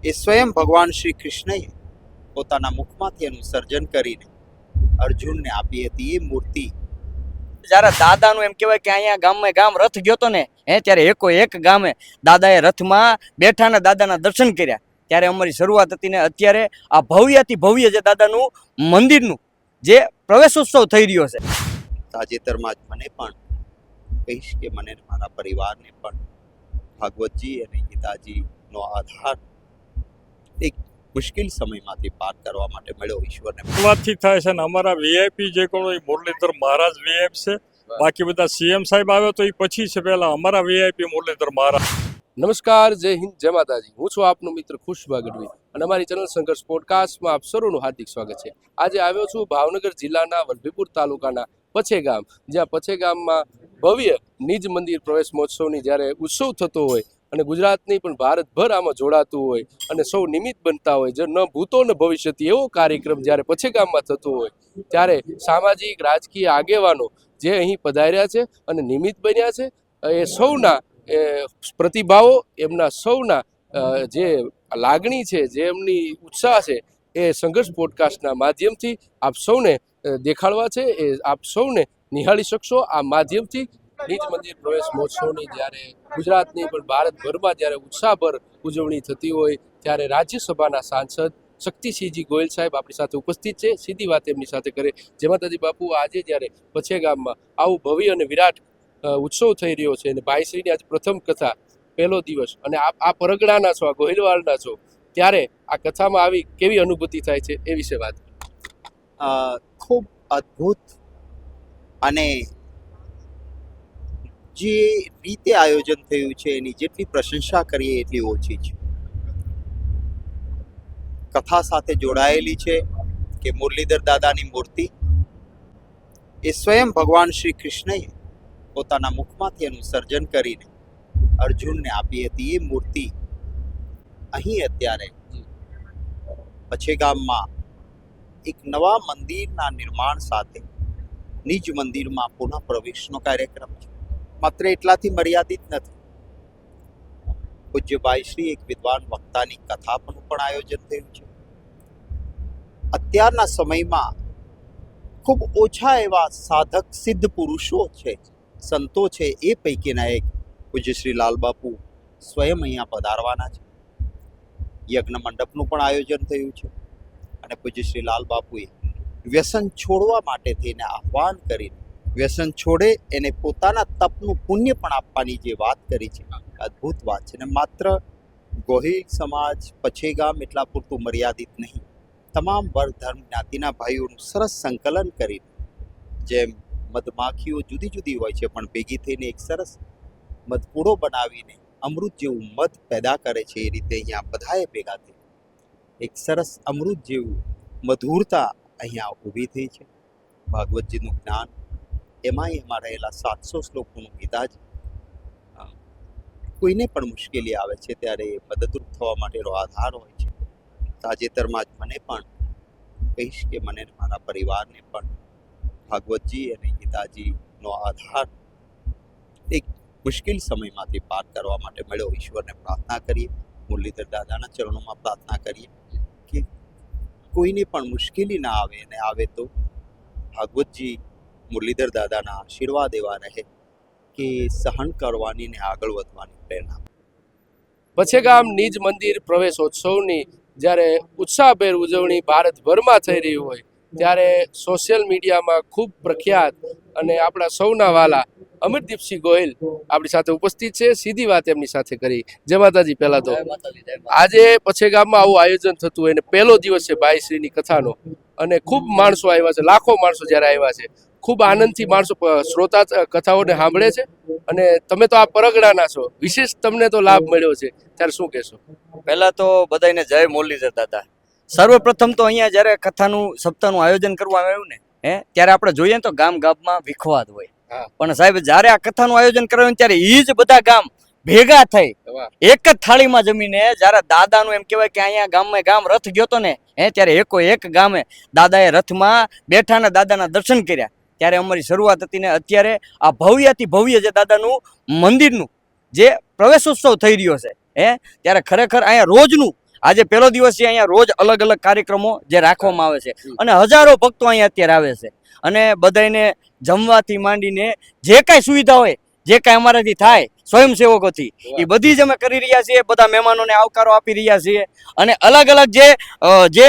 એ સ્વયં ભગવાન શ્રી કૃષ્ણએ પોતાના મુખમાંથી એનું સર્જન કરીને અર્જુનને આપી હતી એ મૂર્તિ. જ્યારે દાદાનું એમ કહેવાય કે અહીંયા ગામમાં ગામ રથ ગયો તો ને ત્યારે એક ગામે દાદાએ રથમાં બેઠા ને દાદાના દર્શન કર્યા. ત્યારે અમારી શરૂઆત હતી ને અત્યારે આ ભવ્યથી ભવ્ય જે દાદાનું મંદિરનું જે પ્રવેશોત્સવ થઈ રહ્યો છે. તાજેતરમાં જ મને પણ કહીશ કે મને અને મારા પરિવારને પણ ભાગવતજી અને ગીતાજીનો આધાર એક મુશ્કેલ સમયમાંથી પાર કરવા માટે મળ્યો. ઈશ્વરને શરૂઆતથી થાય છે ને અમારા વીઆઈપી જે કોણ હોય મુરલીધર મહારાજ વીઆઈપી છે. બાકી બધા સીએમ સાહેબ આવ્યો તો એ પછી છે. પહેલા અમારા વીઆઈપી મુરલીધર મહારાજ. નમસ્કાર, જય હિન્દ, જય માતાજી. હું છું આપનો મિત્ર ખુશબા ગઢવી અને અમારી ચેનલ સંઘર્ષ પોડકાસ્ટમાં આપ સૌનું હાર્દિક સ્વાગત છે. આજે આવ્યો છું ભાવનગર જિલ્લાના વલભીપુર તાલુકાના પછે ગામ, જ્યાં પછે ગામમાં ભવ્ય નિજ મંદિર પ્રવેશ મહોત્સવની જ્યારે ઉત્સવ થતો હોય અને ગુજરાતની પણ ભારતભર આમાં જોડાતું હોય અને સૌ નિમિત્ત બનતા હોય, જે ન ભૂતો ન ભવિષ્યથી એવો કાર્યક્રમ જ્યારે પછે ગામમાં થતો હોય ત્યારે સામાજિક રાજકીય આગેવાનો જે અહીં પધાર્યા છે અને નિમિત્ત બન્યા છે, એ સૌના પ્રતિભાવો, એમના સૌના જે લાગણી છે, જે એમની ઉત્સાહ છે, એ સંઘર્ષ પોડકાસ્ટના માધ્યમથી આપ સૌને દેખાડવા છે. એ આપ સૌને નિહાળી શકશો. આ માધ્યમથી નિજ મંદિર પ્રવેશ મહોત્સવની જ્યારે ગુજરાતની પણ ભારતભરમાં જ્યારે ઉત્સાહભર ઉજવણી થતી હોય ત્યારે રાજ્યસભાના સાંસદ શક્તિસિંહજી ગોયલ સાહેબ આપણી સાથે ઉપસ્થિત છે. સીધી વાત એમની સાથે કરે. જય માતાજી બાપુ, આજે જ્યારે પછે ગામમાં આવું ભવ્ય અને વિરાટ ઉત્સવ થઈ રહ્યો છે અને ભાઈશ્રીની આજે પ્રથમ કથા, પહેલો દિવસ, અને આ પરગણાના છો, આ ગોહિલવાડના છો, ત્યારે આ કથામાં આવી કેવી અનુભૂતિ થાય છે એ વિશે વાત. ખૂબ અદ્ભુત અને જે રીતે આયોજન થયું છે એની જેટલી પ્રશંસા કરીએ એટલી ઓછી છે. કથા સાથે જોડાયેલી છે કે મુરલીધર દાદાની મૂર્તિ એ સ્વયં ભગવાન શ્રી કૃષ્ણએ પોતાના મુખમાંથી એનું સર્જન કરીને અર્જુનને આપી હતી એ મૂર્તિ અહીં અત્યારે પછે ગામમાં એક નવા મંદિરના નિર્માણ સાથે નિજ મંદિરમાં પુનઃ પ્રવેશનો કાર્યક્રમ છે. માત્ર એટલાથી મર્યાદિત નથી. પૂજ્યભાઈ શ્રી એક વિદ્વાન વક્તાની કથાનું પણ આયોજન થયું છે. અત્યારના સમયમાં ખૂબ ઓછા એવા સાધક સિદ્ધ પુરુષો છે, સંતો છે, એ પૈકીના એક પૂજ્ય શ્રી લાલબાપુ સ્વયં અહીંયા પધારવાના છે. યજ્ઞ મંડપનું પણ આયોજન થયું છે અને પૂજ્ય શ્રી લાલબાપુએ વ્યસન છોડવા માટે થઈને આહ્વાન કરીને વ્યસન છોડે એને પોતાના તપનું પુણ્ય પણ આપવાની જે વાત કરી છે, અદ્ભુત વાત છે. અને માત્ર ગોહિલ સમાજ પછે ગામ એટલા પૂરતું મર્યાદિત નહીં, તમામ વર્ગ ધર્મ જ્ઞાતિના ભાઈઓનું સરસ સંકલન કરીને, જેમ મધમાખીઓ જુદી જુદી હોય છે પણ ભેગી થઈને એક સરસ મધપૂડો બનાવીને અમૃત જેવું મધ પેદા કરે છે, એ રીતે અહીંયા બધાએ ભેગા થઈ એક સરસ અમૃત જેવું મધુરતા અહીંયા ઊભી થઈ છે. ભાગવતજીનું જ્ઞાન, એમાંય એમાં રહેલા 700 શ્લોકોનું ગીતા જ કોઈને પણ મુશ્કેલી આવે છે ત્યારે મદદરૂપ થવા માટેનો આધાર હોય છે. તાજેતરમાં જ મને પણ કહીશ કે મને અને મારા પરિવારને પણ ભાગવતજી અને ગીતાજીનો આધાર એક મુશ્કેલ સમયમાંથી પાર કરવા માટે મળ્યો. ઈશ્વરને પ્રાર્થના કરીએ, મુરલીધર દાદાના ચરણોમાં પ્રાર્થના કરીએ કે કોઈને પણ મુશ્કેલી ના આવે, અને આવે તો ભાગવતજી મુરલીધર દાદાના આશીર્વાદ એવા રહે કે સહન કરવાની ને આગળ વધવાની પ્રેરણા. પછે ગામ નિજ મંદિર પ્રવેશોત્સવની જ્યારે ઉત્સાહભેર ઉજવણી ભારતભરમાં થઈ રહી હોય ત્યારે સોશિયલ મીડિયામાં ખૂબ પ્રખ્યાત અને આપણા સૌના વાલા અમરદીપસિંહ ગોહિલ આપણી સાથે ઉપસ્થિત છે. સીધી વાત એમની સાથે કરી. જય માતાજી. પહેલા તો આજે પછે ગામમાં આવું આયોજન થતું હોય અને પહેલો દિવસ છે ભાઈશ્રીની કથાનો અને ખૂબ માણસો આવ્યા છે, લાખો માણસો જ્યારે આવ્યા છે, ખૂબ આનંદથી માણસો શ્રોતા કથાઓને સાંભળે છે અને તમે તો આ પરગણાના છો, વિશેષ તમને તો લાભ મળ્યો છે, ત્યારે શું કહેશો? પહેલા તો બધાને જય મુરલીધર દાદા. સર્વપ્રથમ તો અહીંયા જ્યારે કથાનું સપ્તાહનું આયોજન કરવામાં આવ્યું ને ત્યારે આપણે જોઈએ તો ગામ ગામમાં વિખવાદ હોય, પણ સાહેબ જ્યારે આ કથાનું આયોજન કરાયું ત્યારે એ જ બધા ગામ ભેગા થઈ એક જ થાળીમાં જમીને, જ્યારે દાદાનું એમ કહેવાય કે અહીંયા ગામમાં ગામ રથ ગયો તો ને ત્યારે એક ગામે દાદાએ રથમાં બેઠા ને દાદાના દર્શન કર્યા. ત્યારે અમારી શરૂઆત હતી ને અત્યારે આ ભવ્યથી ભવ્ય જે દાદાનું મંદિરનું જે પ્રવેશોત્સવ થઈ રહ્યો છે ત્યારે ખરેખર અહીંયા રોજનું આજે પહેલો દિવસ છે, અહીંયા રોજ અલગ અલગ કાર્યક્રમો જે રાખવામાં આવે છે અને હજારો ભક્તો અહીંયા અત્યારે આવે છે અને બધાને જમવાથી માંડીને જે કાંઈ સુવિધા હોય, જે કાંઈ અમારાથી થાય સ્વયંસેવકોથી, એ બધી જ અમે કરી રહ્યા છીએ. બધા મહેમાનોને આવકારો આપી રહ્યા છીએ અને અલગ અલગ જે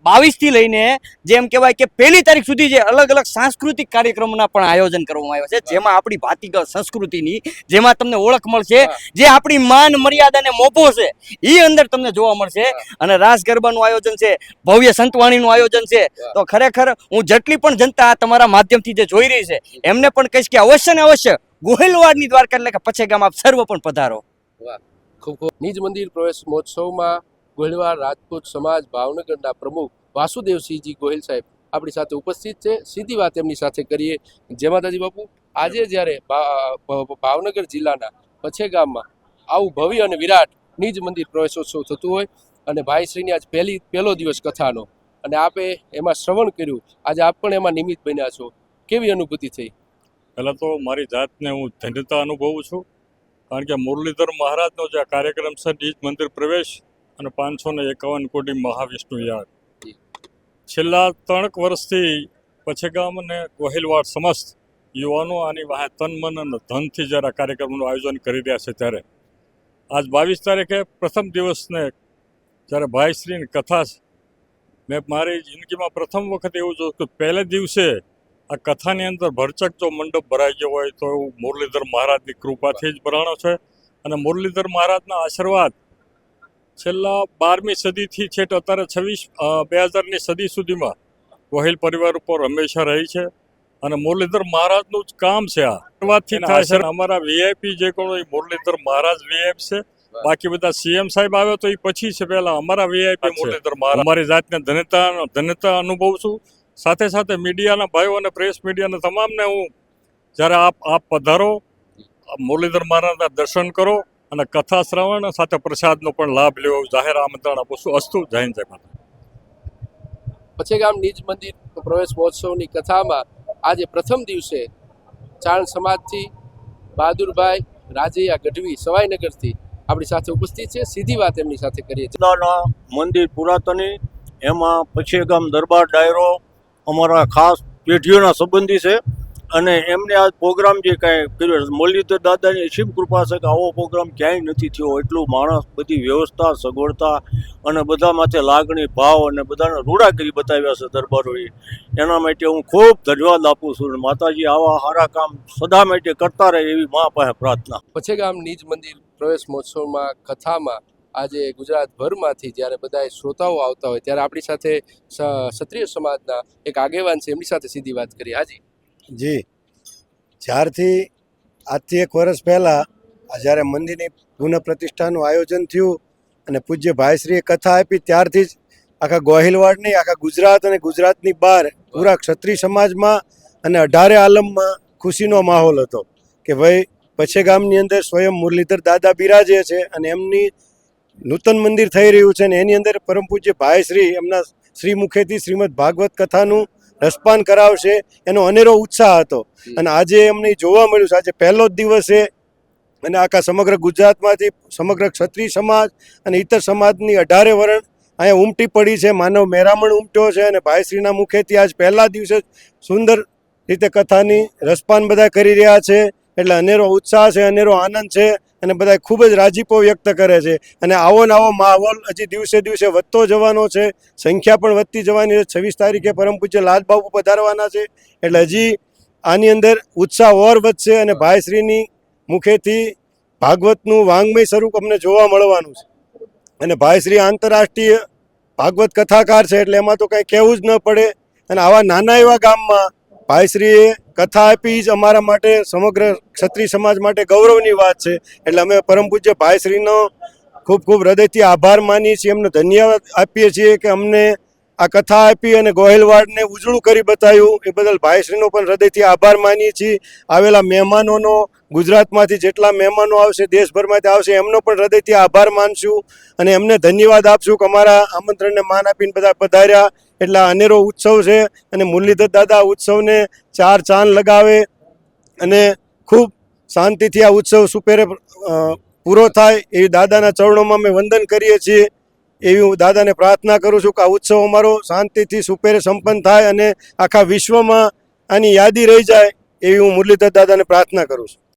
22 થી લઈને જેમ કહેવાય કે 1 તારીખ સુધી જે અલગ અલગ સાંસ્કૃતિક કાર્યક્રમોના પણ આયોજન કરવામાં આવ્યા છે, જેમાં આપણી ભાતીગળ સંસ્કૃતિની, જેમાં તમને ઓળખ મળશે, જે આપણી માન મર્યાદા ને મોભો છે એ અંદર તમને જોવા મળશે. અને રાસ ગરબાનું આયોજન છે, ભવ્ય સંતવાણીનું આયોજન છે. તો ખરેખર હું જેટલી પણ જનતા તમારા માધ્યમથી જે જોઈ રહી છે એમને પણ કહીશ કે અવશ્ય ને અવશ્ય ગોહિલવાડની દ્વારકા એટલે કે પછેગામ આપ સર્વ પણ પધારો. ખૂબ ખૂબ. નિજ મંદિર પ્રવેશ મહોત્સવમાં ગોહિલવાડ રાજપૂત સમાજ ભાવનગરના પ્રમુખ વાસુદેવસિંહજી ગોહિલ સાહેબ આપણી સાથે ઉપસ્થિત છે. સીધી વાત એમની સાથે કરીએ. જય માતાજી બાપુ. આજે જ્યારે ભાવનગર જિલ્લાના પછેગામમાં આવું ભવ્ય અને વિરાટ નિજ મંદિર પ્રવેશોત્સવ થતું હોય અને ભાઈશ્રીની આજ પહેલો દિવસ કથાનો અને આપે એમાં શ્રવણ કર્યું, આજે આપ પણ એમાં નિમિત્ત બન્યા છો, કેવી અનુભૂતિ થઈ? પહેલાં તો મારી જાતને હું ધન્યતા અનુભવું છું, કારણ કે મુરલીધર મહારાજનો જે કાર્યક્રમ છે નિજ મંદિર પ્રવેશ અને 551 કોટી મહાવિષ્ણુ યાદ, છેલ્લા 3 વર્ષથી પછેગામ અને ગોહિલવાડ સમસ્ત યુવાનો આની વાહે તન મન અને ધનથી જ્યારે આ કાર્યક્રમનું આયોજન કરી રહ્યા છે, ત્યારે આજ 22 તારીખે પ્રથમ દિવસને જ્યારે ભાઈશ્રીની કથા છે, મેં મારી જિંદગીમાં પ્રથમ વખત એવું જોયું કે પહેલે દિવસે આ કથાની અંદર ભરચક જો મંડપ ભરાઈ ગયો હોય તો એવું મુરલીધર મહારાજની કૃપાથી જ ભરાણો છે. અને મુરલીધર મહારાજના આશીર્વાદ છેલ્લા 12મી સદીથી છેટ અત્યારે 2000ની સદી સુધીમાં ગોહિલ પરિવાર ઉપર હંમેશા રહી છે અને મુરલીધર મહારાજનું જ કામ છે. આ વાતથી થાય છે. અમારા વીઆઈપી જે કોણ હોય મુરલીધર મહારાજ વીઆઈપી છે, બાકી બધા સીએમ સાહેબ આવ્યો તો એ પછી છે. પહેલા અમારા વીઆઈપી મુરલીધર મહારાજ. અમારી જાતને ધન્યતા અનુભવું છું. સાથે સાથે મીડિયાના ભાઈઓ અને પ્રેસ મીડિયાના તમામને હું જ્યારે આપ પધારો, મુરલીધર મહારાજના દર્શન કરો અને કથા શ્રવણ સાથે પ્રસાદનો પણ લાભ લેવો જાહેર આમંત્રણ આપું છું. અસ્તુ. જય હિન્દ, જય માતા. પછેગામ નિજ મંદિર પ્રવેશ મહોત્સવની કથામાં આજે પ્રથમ દિવસે ચારણ સમાજથી બહાદુરભાઈ રાજૈયા ગઢવી સવાઈનગરથી આપણી સાથે ઉપસ્થિત છે. સીધી વાત એમની સાથે કરીએ છીએ. મંદિર પુરાતની એમાં પછેગામ દરબાર ડાયરો અમારા ખાસ પેઢીઓના સંબંધી છે અને એમને આ પ્રોગ્રામ જે કાંઈ કર્યો, મુરલીધર દાદાની અસીમ કૃપા છે કે આવો પ્રોગ્રામ ક્યાંય નથી થયો. એટલું માણસ, બધી વ્યવસ્થા, સગવડતા અને બધા માથે લાગણી, ભાવ અને બધાને રૂડા કરી બતાવ્યા છે દરબારોએ. એના માટે હું ખૂબ ધન્યવાદ આપું છું. માતાજી આવા સારા કામ સદા માટે કરતા રહે એવી મા પાસે પ્રાર્થના. પછેગામ નિજ મંદિર પ્રવેશ મહોત્સવમાં કથામાં આજે ગુજરાતભરમાંથી જ્યારે બધા શ્રોતાઓ આવતા હોય ત્યારે આપણી સાથે ક્ષત્રિય સમાજના એક આગેવાન છે, એમની સાથે સીધી વાત કરીએ. હાજી જી, જ્યારથી આજથી 1 વર્ષ પહેલાં જ્યારે મંદિરની પુનઃ પ્રતિષ્ઠાનું આયોજન થયું અને પૂજ્ય ભાઈશ્રીએ કથા આપી, ત્યારથી જ આખા ગોહિલવાડ નહીં, આખા ગુજરાત અને ગુજરાતની બહાર પૂરા ક્ષત્રિય સમાજમાં અને 18 આલમમાં ખુશીનો માહોલ હતો કે ભાઈ પછેગામની અંદર સ્વયં મુરલીધર દાદા બિરાજે છે અને એમની નૂતન મંદિર થઈ રહ્યું છે અને એની અંદર પરમ પૂજ્ય ભાઈશ્રી એમના શ્રી મુખેથી શ્રીમદ ભાગવત કથાનું રસપાન કરાવશે એનો અનેરો ઉત્સાહ હતો. અને આજે અમને જોવા મળ્યું છે, આજે પહેલો જ દિવસ છે અને આખા સમગ્ર ગુજરાતમાંથી સમગ્ર ક્ષત્રિય સમાજ અને ઇતર સમાજની 18 વર્ણ અહીંયા ઉમટી પડી છે. માનવ મેરામણ ઉમટ્યો છે અને ભાઈશ્રીના મુખેથી આજ પહેલા દિવસે સુંદર રીતે કથાની રસપાન બધા કરી રહ્યા છે. એટલે અનેરો ઉત્સાહ છે, અનેરો આનંદ છે અને બધા ખૂબ જ રાજીપો વ્યક્ત કરે છે. અને આવો ને આવો માહોલ હજી દિવસે દિવસે વધતો જવાનો છે, સંખ્યા પણ વધતી જવાની છે. 26 તારીખે પરમ પૂજ્ય લાલબાપુ પધારવાના છે, એટલે હજી આની અંદર ઉત્સાહ ઓર વધશે અને ભાઈશ્રીની મુખેથી ભાગવતનું વાંગ્મય સ્વરૂપ અમને જોવા મળવાનું છે. અને ભાઈશ્રી આંતરરાષ્ટ્રીય ભાગવત કથાકાર છે, એટલે એમાં તો કંઈ કહેવું જ ન પડે. અને આવા નાના એવા ગામમાં ભાઈશ્રીએ કથા આપી જ અમારા માટે, સમગ્ર ક્ષત્રિય સમાજ માટે ગૌરવની વાત છે. એટલે અમે પરમ પૂજ્ય ભાઈશ્રીનો ખૂબ ખૂબ હૃદયથી આભાર માનીએ છીએ, એમને ધન્યવાદ આપીએ છીએ કે અમને આ કથા આપી અને ગોહિલવાડને ઉજળું કરી બતાવ્યું. એ બદલ ભાઈશ્રીનો પણ હૃદયથી આભાર માનીએ છીએ. આવેલા મહેમાનોનો, ગુજરાતમાંથી જેટલા મહેમાનો આવશે, દેશભરમાંથી આવશે, એમનો પણ હૃદયથી આભાર માનશું અને એમને ધન્યવાદ આપશું કે અમારા આમંત્રણને માન આપીને બધા પધાર્યા. એટલે અનેરો ઉત્સવ છે અને મુરલીધર દાદા ઉત્સવને 4 ચાંદ લગાવે અને ખૂબ શાંતિથી આ ઉત્સવ સુપેરે પૂરો થાય એવી દાદાના ચરણોમાં અમે વંદન કરીએ છીએ. એવી હું દાદાને પ્રાર્થના કરું છું કે આ ઉત્સવ અમારો શાંતિથી સુપેરે સંપન્ન થાય અને આખા વિશ્વમાં આની યાદી રહી જાય એવી હું મુરલીધર દાદાને પ્રાર્થના કરું છું.